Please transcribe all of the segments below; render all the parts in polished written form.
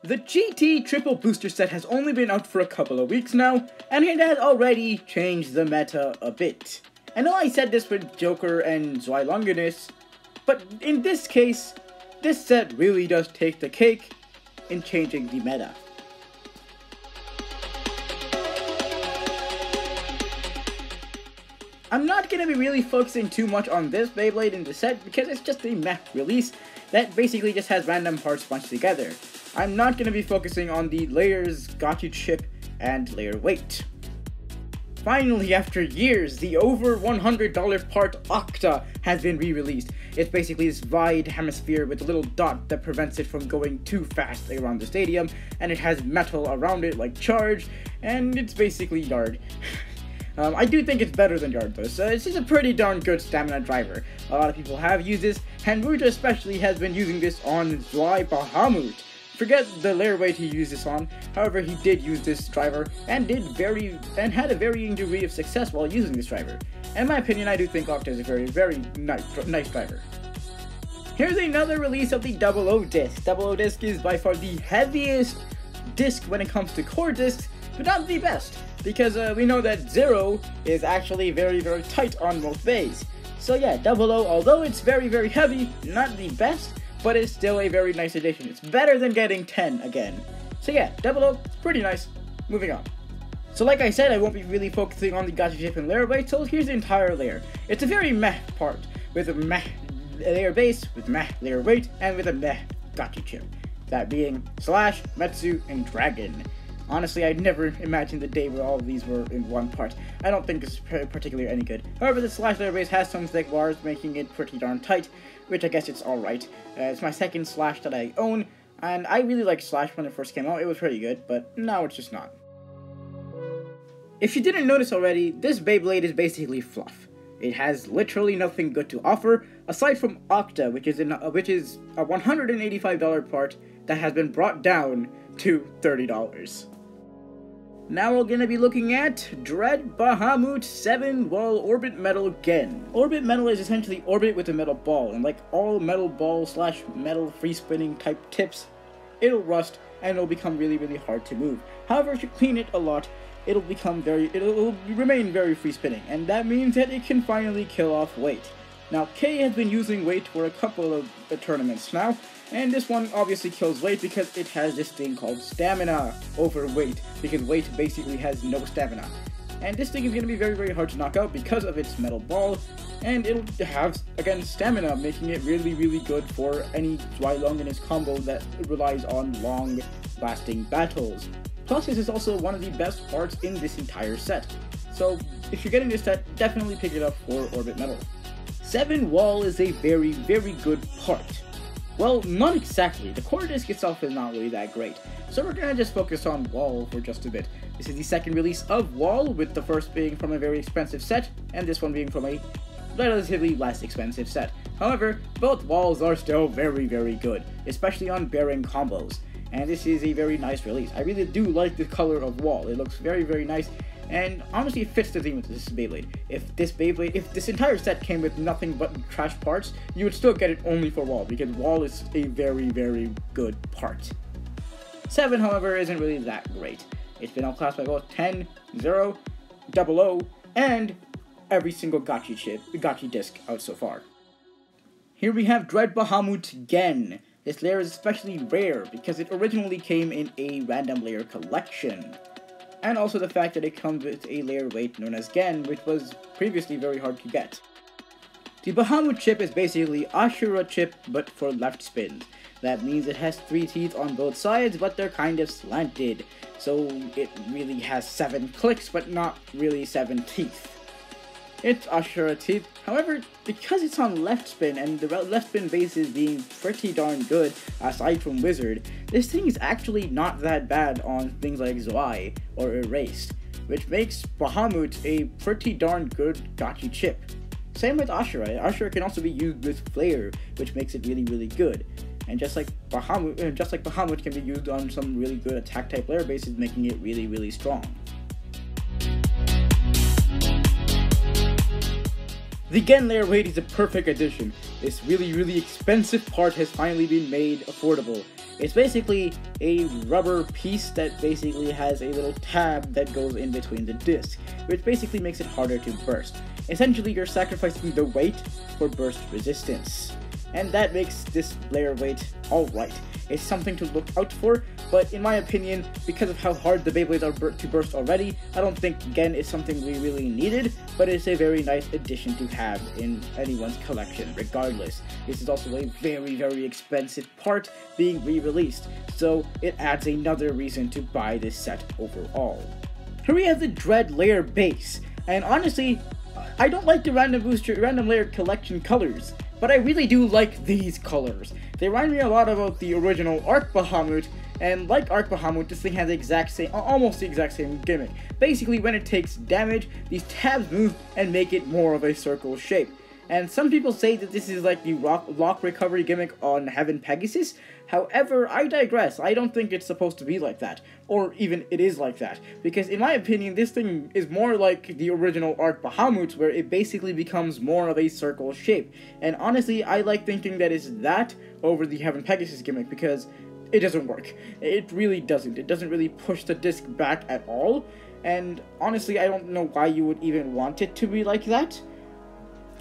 The GT triple booster set has only been out for a couple of weeks now, and it has already changed the meta a bit. I know I said this with Joker and Zweilangenis, but in this case, this set really does take the cake in changing the meta. I'm not going to be really focusing too much on this Beyblade in the set because it's just a meh release that basically just has random parts bunched together. I'm not going to be focusing on the layers, gachi chip, and layer weight. Finally, after years, the over $100 part Octa has been re-released. It's basically this wide hemisphere with a little dot that prevents it from going too fast around the stadium, and it has metal around it like charge, and it's basically Yard. I do think it's better than Yard though, so this is a pretty darn good stamina driver. A lot of people have used this, and Muja especially has been using this on Zwei Bahamut. Forget the layer weight he used this on, however he did use this driver and had a varying degree of success while using this driver. And in my opinion, I do think Octa is a very nice driver. Here's another release of the 00 disc. 00 disc is by far the heaviest disc when it comes to core discs, but not the best, because we know that 0 is actually very tight on most bays. So yeah, 00, although it's very heavy, not the best, but it's still a very nice addition. It's better than getting 10 again. So yeah, 00, pretty nice. Moving on. So like I said, I won't be really focusing on the gacha chip and layer weight, so here's the entire layer. It's a very meh part, with a meh layer base, with meh layer weight, and with a meh gacha chip. That being Slash, Metsu, and Dragon. Honestly, I'd never imagined the day where all of these were in one part. I don't think it's particularly any good. However, the Slash layer base has some thick bars, making it pretty darn tight, which I guess it's alright. It's my second Slash that I own, and I really liked Slash when it first came out. It was pretty good, but now it's just not. If you didn't notice already, this Beyblade is basically fluff. It has literally nothing good to offer, aside from Octa, which is a $185 part that has been brought down to $30. Now we're going to be looking at Dread Bahamut 7 Wall Orbit Metal Gen. Orbit Metal is essentially orbit with a metal ball, and like all metal ball slash metal free spinning type tips, it'll rust and it'll become really hard to move. However, if you clean it a lot, it'll remain very free spinning, and that means that it can finally kill off weight. Now, K has been using weight for a couple of tournaments now, and this one obviously kills weight because it has this thing called stamina over weight, because weight basically has no stamina. And this thing is going to be very hard to knock out because of its metal ball, and it'll have, again, stamina, making it really good for any Zweilangenis combo that relies on long-lasting battles. Plus, this is also one of the best parts in this entire set. So, if you're getting this set, definitely pick it up for Orbit Metal. 7 Wall is a very good part. Well, not exactly. The core disc itself is not really that great, so we're gonna just focus on Wall for just a bit. This is the second release of Wall, with the first being from a very expensive set, and this one being from a relatively less expensive set. However, both Walls are still very good, especially on bearing combos, and this is a very nice release. I really do like the color of Wall. It looks very nice, and honestly it fits the theme of this Beyblade. If this entire set came with nothing but trash parts, you would still get it only for Wall, because Wall is a very good part. 7, however, isn't really that great. It's been outclassed by both 10, 0, 00, and every single gachi disc out so far. Here we have Dread Bahamut Gen. This layer is especially rare because it originally came in a random layer collection, and also the fact that it comes with a layer weight known as Gen, which was previously very hard to get. The Bahamut chip is basically Ashura chip, but for left spins. That means it has 3 teeth on both sides, but they're kind of slanted, so it really has 7 clicks, but not really 7 teeth. It's Ashura teeth. However, because it's on left spin, and the left spin bases being pretty darn good, aside from Wizard, this thing is actually not that bad on things like Zwei or Erased, which makes Bahamut a pretty darn good gachi chip. Same with Ashura. Ashura can also be used with Flare, which makes it really good. And just like Bahamut can be used on some really good attack type layer bases, making it really strong. The Gen layer weight is a perfect addition. This really expensive part has finally been made affordable. It's basically a rubber piece that basically has a little tab that goes in between the disc, which basically makes it harder to burst. Essentially, you're sacrificing the weight for burst resistance, and that makes this layer weight alright. It's something to look out for, but in my opinion, because of how hard the Beyblades are to burst already, I don't think, again, it's something we really needed, but it's a very nice addition to have in anyone's collection, regardless. This is also a very, very expensive part being re-released, so it adds another reason to buy this set overall. Here we have the Dread Layer base, and honestly, I don't like the random layer collection colors, but I really do like these colors. They remind me a lot about the original Arc Bahamut, and like Arc Bahamut, this thing has almost the exact same gimmick. Basically, when it takes damage, these tabs move and make it more of a circle shape. And some people say that this is like the lock recovery gimmick on Heaven Pegasus. However, I digress. I don't think it's supposed to be like that, or even it is like that, because in my opinion, this thing is more like the original Arc Bahamut, where it basically becomes more of a circle shape. And honestly, I like thinking that it's that over the Heaven Pegasus gimmick, because it doesn't work. It really doesn't. It doesn't really push the disc back at all, and honestly, I don't know why you would even want it to be like that.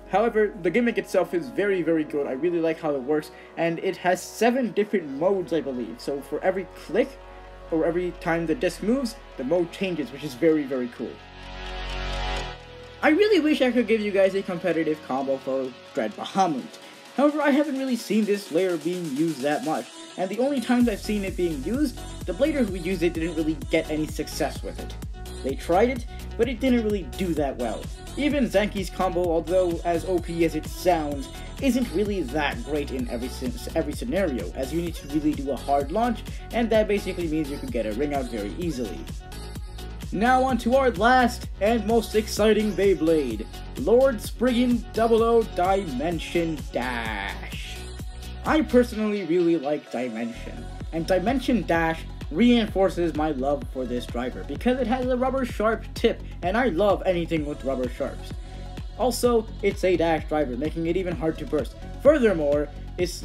However, the gimmick itself is very, very good. I really like how it works, and it has 7 different modes, I believe. So for every click, or every time the disc moves, the mode changes, which is very, very cool. I really wish I could give you guys a competitive combo for Dread Bahamut. However, I haven't really seen this layer being used that much, and the only times I've seen it being used, the bladers who used it didn't really get any success with it. They tried it, but it didn't really do that well. Even Zanki's combo, although as OP as it sounds, isn't really that great in every scenario, as you need to really do a hard launch, and that basically means you can get a ring out very easily. Now on to our last and most exciting Beyblade, Lord Spriggan 00 Dimension Dash. I personally really like Dimension, and Dimension Dash reinforces my love for this driver because it has a rubber sharp tip, and I love anything with rubber sharps. Also, it's a dash driver, making it even hard to burst. Furthermore, its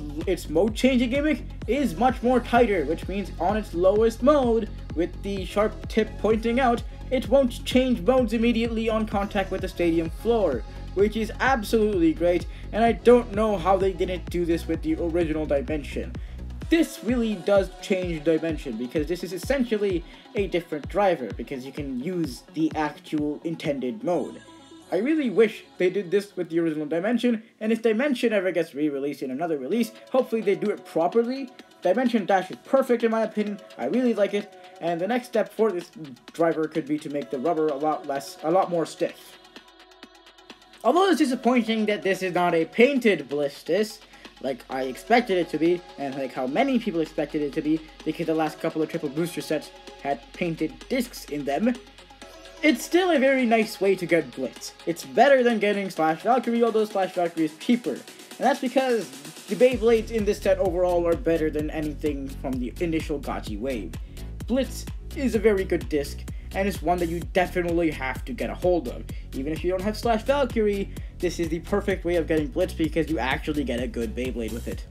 mode changing gimmick is much more tighter, which means on its lowest mode, with the sharp tip pointing out, it won't change modes immediately on contact with the stadium floor, which is absolutely great, and I don't know how they didn't do this with the original Dimension. This really does change Dimension, because this is essentially a different driver, because you can use the actual intended mode. I really wish they did this with the original Dimension, and if Dimension ever gets re-released in another release, hopefully they do it properly. Dimension Dash is perfect in my opinion, I really like it, and the next step for this driver could be to make the rubber a lot more stiff. Although it's disappointing that this is not a painted Blistus, like I expected it to be, and like how many people expected it to be, because the last couple of triple booster sets had painted discs in them, it's still a very nice way to get Blitz. It's better than getting Slash Valkyrie, although Slash Valkyrie is cheaper. And that's because the Beyblades in this set overall are better than anything from the initial Gachi wave. Blitz is a very good disc, and it's one that you definitely have to get a hold of. Even if you don't have Slash Valkyrie, this is the perfect way of getting Blitz because you actually get a good Beyblade with it.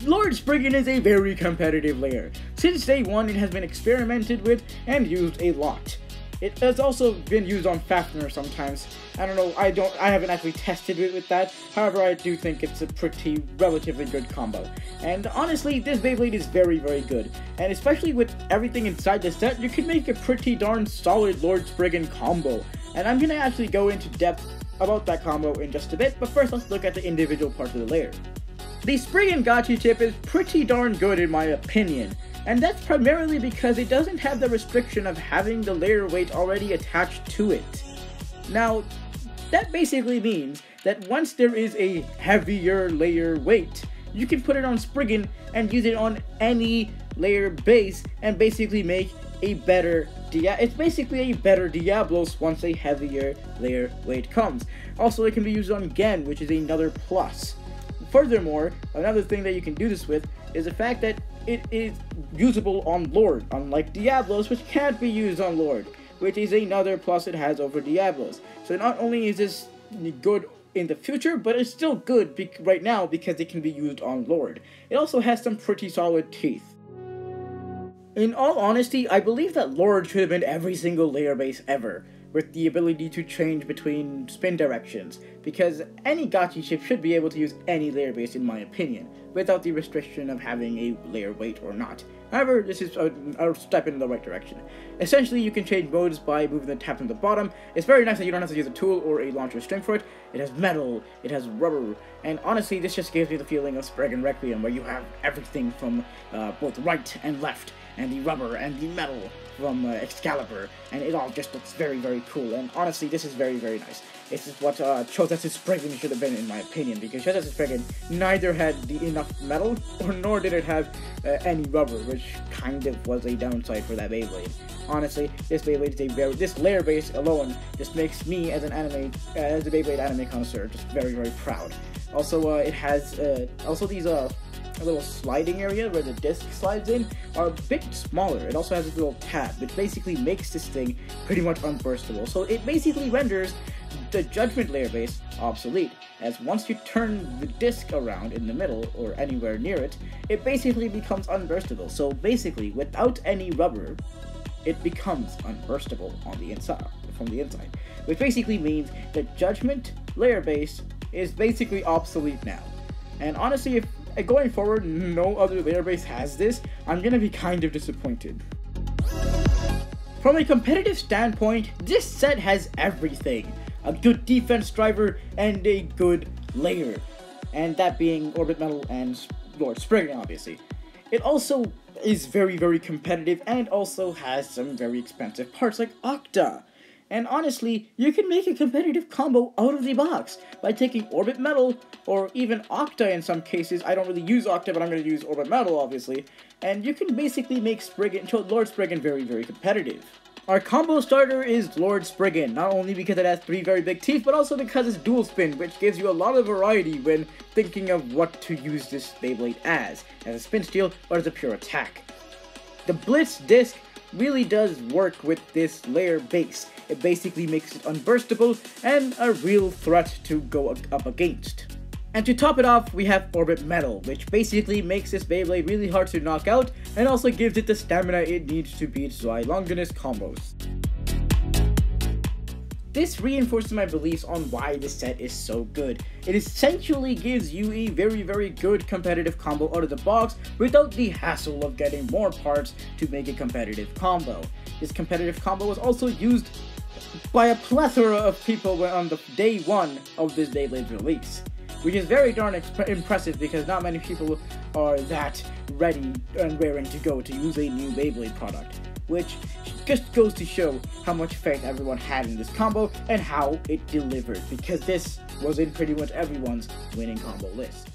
Lord Spriggan is a very competitive layer. Since day one, it has been experimented with and used a lot. It has also been used on Fafnir sometimes. I don't know, I haven't actually tested it with that. However, I do think it's a pretty relatively good combo. And honestly, this Beyblade is very, very good. And especially with everything inside the set, you can make a pretty darn solid Lord Spriggan combo. And I'm gonna actually go into depth about that combo in just a bit, but first let's look at the individual parts of the layer. The Spriggan Gachi chip is pretty darn good in my opinion, and that's primarily because it doesn't have the restriction of having the layer weight already attached to it. Now, that basically means that once there is a heavier layer weight, you can put it on Spriggan and use it on any layer base and basically make a better it's basically a better Diablos once a heavier layer weight comes. Also, it can be used on Gen, which is another plus. Furthermore, another thing that you can do this with is the fact that it is usable on Lord, unlike Diablos, which can't be used on Lord, which is another plus it has over Diablos. So not only is this good in the future, but it's still good right now because it can be used on Lord. It also has some pretty solid teeth. In all honesty, I believe that Lord should have been every single layer base ever, with the ability to change between spin directions, because any gachi chip should be able to use any layer base in my opinion, without the restriction of having a layer weight or not. However, this is a step in the right direction. Essentially, you can change modes by moving the tab from the bottom. It's very nice that you don't have to use a tool or a launcher string for it. It has metal, it has rubber, and honestly, this just gives me the feeling of Spriggan Requiem, where you have everything from both right and left, and the rubber and the metal from Excalibur, and it all just looks very, very cool, and honestly, this is very, very nice. This is what Chotetsu Spriggan should have been, in my opinion, because Chotetsu Spriggan neither had enough metal, nor did it have any rubber, which kind of was a downside for that Beyblade. Honestly, this Beyblade is this layer base alone just makes me, as a Beyblade anime connoisseur, just very, very proud. Also, it has, also these, a little sliding area where the disc slides in are a bit smaller. It also has a little tab, which basically makes this thing pretty much unburstable. So it basically renders the Judgment layer base obsolete, as once you turn the disc around in the middle or anywhere near it, it basically becomes unburstable. So basically, without any rubber, it becomes unburstable on the inside, from the inside, which basically means that Judgment layer base is basically obsolete now. And honestly, if going forward no other layer base has this, I'm gonna be kind of disappointed. From a competitive standpoint, this set has everything. A good defense driver and a good layer, and that being Orbit Metal and Lord Spriggan, obviously. It also is very, very competitive and also has some very expensive parts like Octa. And honestly, you can make a competitive combo out of the box by taking Orbit Metal, or even Octa in some cases. I don't really use Octa, but I'm going to use Orbit Metal, obviously. And you can basically make Lord Spriggan very, very competitive. Our combo starter is Lord Spriggan, not only because it has 3 very big teeth, but also because it's dual spin, which gives you a lot of variety when thinking of what to use this Beyblade as a spin steel or as a pure attack. The Blitz disc really does work with this layer base. It basically makes it unburstable and a real threat to go up against. And to top it off, we have Orbit Metal, which basically makes this Beyblade really hard to knock out and also gives it the stamina it needs to beat Zwei Longinus combos. This reinforces my beliefs on why this set is so good. It essentially gives you a very, very good competitive combo out of the box without the hassle of getting more parts to make a competitive combo. This competitive combo was also used by a plethora of people on the day 1 of this Beyblade's release, which is very darn impressive because not many people are that ready and raring to go to use a new Beyblade product, which just goes to show how much faith everyone had in this combo and how it delivered, because this was in pretty much everyone's winning combo list.